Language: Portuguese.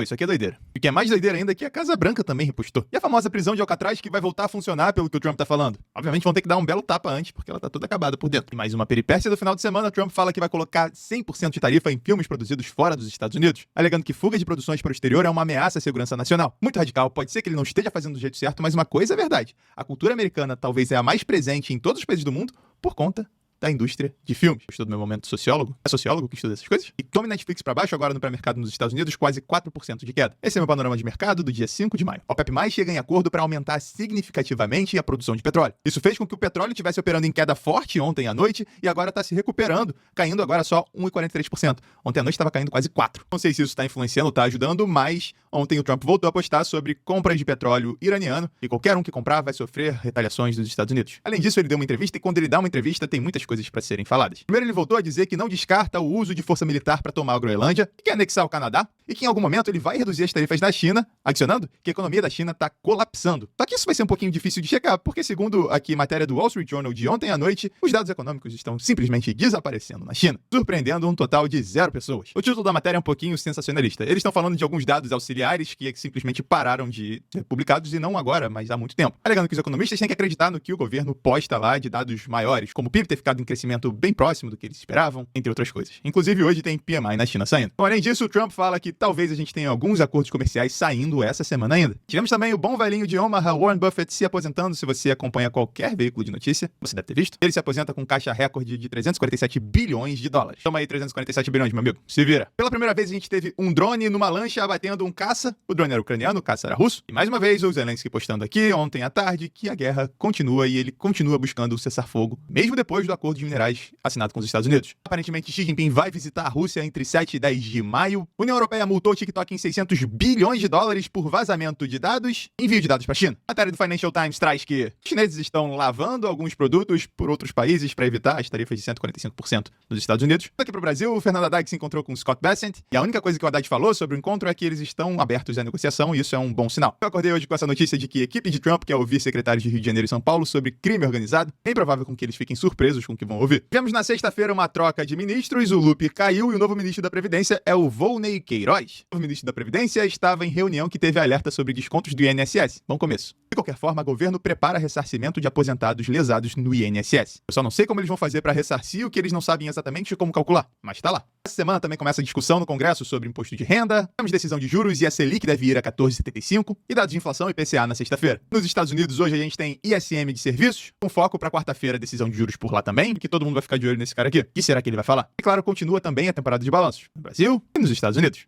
Isso aqui é doideira. O que é mais doideira ainda é que a Casa Branca também repostou. E a famosa prisão de Alcatraz que vai voltar a funcionar pelo que o Trump tá falando. Obviamente vão ter que dar um belo tapa antes, porque ela tá toda acabada por dentro. E mais uma peripécia do final de semana, Trump fala que vai colocar 100% de tarifa em filmes produzidos fora dos Estados Unidos, alegando que fuga de produções para o exterior é uma ameaça à segurança nacional. Muito radical, pode ser que ele não esteja fazendo do jeito certo, mas uma coisa é verdade. A cultura americana talvez é a mais presente em todos os países do mundo por conta da indústria de filmes. Eu estudo no meu momento sociólogo. É sociólogo que estuda essas coisas? E tome Netflix pra baixo agora no pré-mercado nos Estados Unidos, quase 4% de queda. Esse é meu panorama de mercado do dia 5 de maio. A OPEP+ chega em acordo para aumentar significativamente a produção de petróleo. Isso fez com que o petróleo estivesse operando em queda forte ontem à noite e agora está se recuperando, caindo agora só 1,43%. Ontem à noite estava caindo quase 4%. Não sei se isso está influenciando ou está ajudando, mas ontem o Trump voltou a postar sobre compras de petróleo iraniano e qualquer um que comprar vai sofrer retaliações dos Estados Unidos. Além disso, ele deu uma entrevista e quando ele dá uma entrevista tem muitas coisas para serem faladas. Primeiro, ele voltou a dizer que não descarta o uso de força militar para tomar a Groenlândia e quer anexar o Canadá e que em algum momento ele vai reduzir as tarifas da China, adicionando que a economia da China está colapsando. Só que isso vai ser um pouquinho difícil de checar, porque segundo aqui matéria do Wall Street Journal de ontem à noite, os dados econômicos estão simplesmente desaparecendo na China, surpreendendo um total de 0 pessoas. O título da matéria é um pouquinho sensacionalista. Eles estão falando de alguns dados auxiliares que simplesmente pararam de ser publicados e não agora, mas há muito tempo. Alegando que os economistas têm que acreditar no que o governo posta lá de dados maiores, como o PIB ter ficado em crescimento bem próximo do que eles esperavam, entre outras coisas. Inclusive, hoje tem PMI na China saindo. Além disso, o Trump fala que talvez a gente tenha alguns acordos comerciais saindo essa semana ainda. Tivemos também o bom velhinho de Omaha, Warren Buffett, se aposentando. Se você acompanha qualquer veículo de notícia, você deve ter visto. Ele se aposenta com caixa recorde de 347 bilhões de dólares. Toma aí 347 bilhões, meu amigo. Se vira. Pela primeira vez, a gente teve um drone numa lancha abatendo um caça. O drone era ucraniano, o caça era russo. E mais uma vez, o Zelensky postando aqui, ontem à tarde, que a guerra continua e ele continua buscando o cessar-fogo, mesmo depois do acordo de minerais assinado com os Estados Unidos. Aparentemente, Xi Jinping vai visitar a Rússia entre 7 e 10 de maio. A União Europeia multou o TikTok em 600 bilhões de dólares por vazamento de dados e envio de dados para a China. A matéria do Financial Times traz que os chineses estão lavando alguns produtos por outros países para evitar as tarifas de 145% dos Estados Unidos. Aqui para o Brasil, o Fernando Haddad se encontrou com o Scott Bessent e a única coisa que o Haddad falou sobre o encontro é que eles estão abertos à negociação e isso é um bom sinal. Eu acordei hoje com essa notícia de que a equipe de Trump, que é o vice-secretário de Rio de Janeiro e São Paulo, sobre crime organizado, é improvável com que eles fiquem surpresos com o que vão ouvir. Tivemos na sexta-feira uma troca de ministros, o Lupe caiu e o novo ministro da Previdência é o Volney Queiroz. O novo ministro da Previdência estava em reunião que teve alerta sobre descontos do INSS. Bom começo. De qualquer forma, o governo prepara ressarcimento de aposentados lesados no INSS. Eu só não sei como eles vão fazer para ressarcir o que eles não sabem exatamente como calcular, mas tá lá. Essa semana também começa a discussão no Congresso sobre imposto de renda, temos decisão de juros e a Selic deve ir a 14,75 e dados de inflação e IPCA na sexta-feira. Nos Estados Unidos, hoje a gente tem ISM de serviços, com foco para quarta-feira decisão de juros por lá também, que todo mundo vai ficar de olho nesse cara aqui. O que será que ele vai falar? E claro, continua também a temporada de balanços no Brasil e nos Estados Unidos.